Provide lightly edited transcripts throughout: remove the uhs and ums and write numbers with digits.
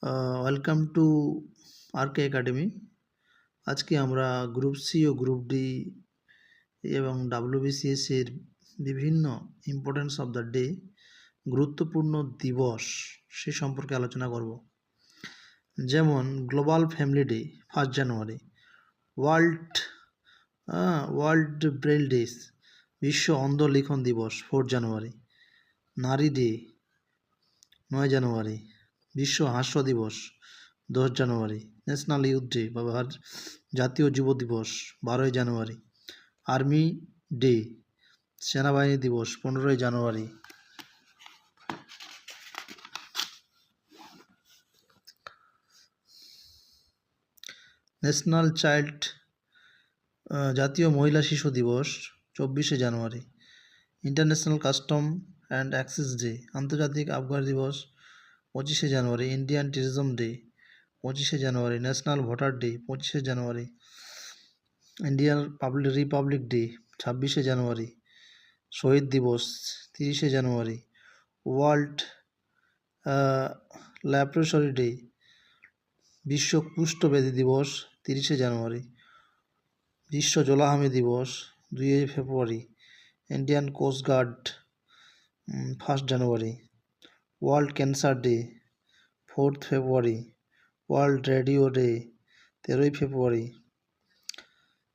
Welcome to আরকে academy. আজকে আমরা group C ও group D এবং WBCS এর বিভিন্ন ইম্পর্টেন্স অফ দ্য ডে, গুরুত্বপূর্ণ দিবস সে সম্পর্কে আলোচনা করব। যেমন গ্লোবাল ফ্যামিলি ডে 1 জানুয়ারি, ওয়ার্ল্ড ওয়ার্ল্ড ব্রেল ডেস, বিশ্ব অন্ধ লিখন দিবস 4 জানুয়ারি, নারী ডে 9 জানুয়ারি, বিশ্ব হাস্য দিবস 10 জানুয়ারি, ন্যাশনাল ইউথ ডে বা জাতীয় যুব দিবস 12 জানুয়ারি, আর্মি ডে সেনাবাহিনী দিবস 15 জানুয়ারি, ন্যাশনাল চাইল্ড জাতীয় মহিলা শিশু দিবস 24 জানুয়ারি, international custom and excise day আন্তর্জাতিক আবগারি দিবস 25 জানুয়ারি, ইন্ডিয়ান ট্যুরিজম ডে 25 জানুয়ারি, ন্যাশনাল ভোটার ডে 25 জানুয়ারি, ইন্ডিয়ান রিপাবলিক ডে 26 জানুয়ারি, শহীদ দিবস 30 জানুয়ারি, ওয়ার্ল্ড ল্যাপ্রোসরি ডে, বিশ্ব কুষ্ঠ ব্যাধি দিবস 30 জানুয়ারি, বিশ্ব জলাহামি দিবস 2 ফেব্রুয়ারি, ইন্ডিয়ান কোস্ট গার্ড 1 জানুয়ারি, ওয়ার্ল্ড ক্যান্সার ডে 4 ফেব্রুয়ারি, ওয়ার্ল্ড রেডিও ডে 13 ফেব্রুয়ারি,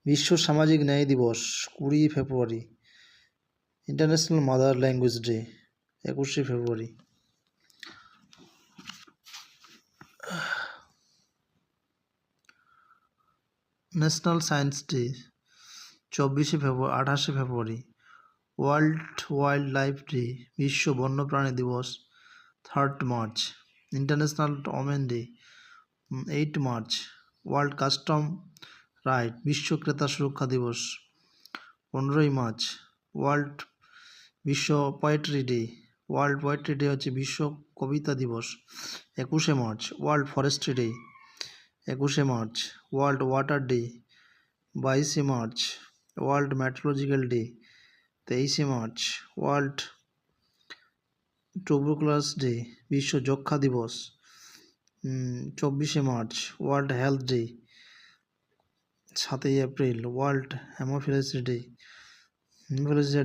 বিশ্ব সামাজিক ন্যায় দিবস 20 ফেব্রুয়ারি, ইন্টারন্যাশনাল মাদার ল্যাঙ্গুয়েজ ডে 21 ফেব্রুয়ারি, ন্যাশনাল সায়েন্স ডে 28 ফেব্রুয়ারি, ওয়ার্ল্ড ওয়াইল্ড লাইফ ডে বিশ্ব বন্যপ্রাণী দিবস 3 March, international women day 8 March, world custom right বিশ্ব ক্রেতা সুরক্ষা দিবস 15 মার্চ, বিশ্ব poetry day, world poetry day হচ্ছে বিশ্ব কবিতা দিবস 21 March, world forestry day 21 March, world water day 22 March, world meteorological day 23 March, world tuberculosis day বিশ্ব যক্ষ্মা দিবস 24 March, world health day 7 April, world haemophilia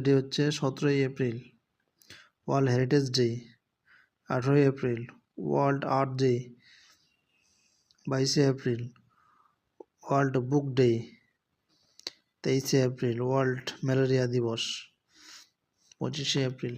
day হচ্ছে 17 April, world heritage day 18 April, world earth day 22 April, world বুক day 23 April, world malaria দিবস 25 April.